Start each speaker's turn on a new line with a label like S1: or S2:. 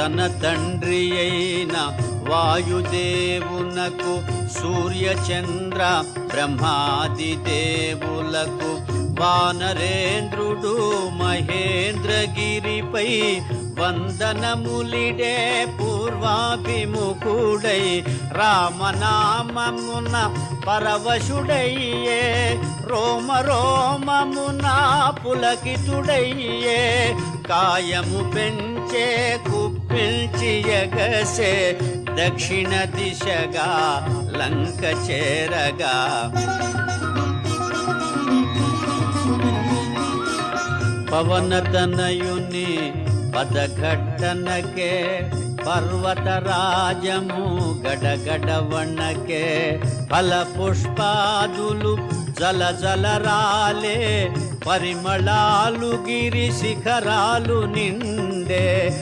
S1: తన తండ్రి అయిన వాయుదేవునకు సూర్యచంద్ర బ్రహ్మాది దేవులకు వానరేంద్రుడు మహేంద్రగిరిపై వందనములిడే పూర్వాభిముఖుడై రామనామమున పరవశుడయ్యే రోమ రోమమున పులకితుడయ్యే కాయము పెంచే కుప్పిల్చి ఎగసే దక్షిణ దిశగా లంక చేరగా పవనతనయుని పదఘట్టనకే పర్వతరాజము గడగడవణకే ఫల పుష్పాదులు జల జలరాలే పరిమళాలు గిరి శిఖరాలు నిండే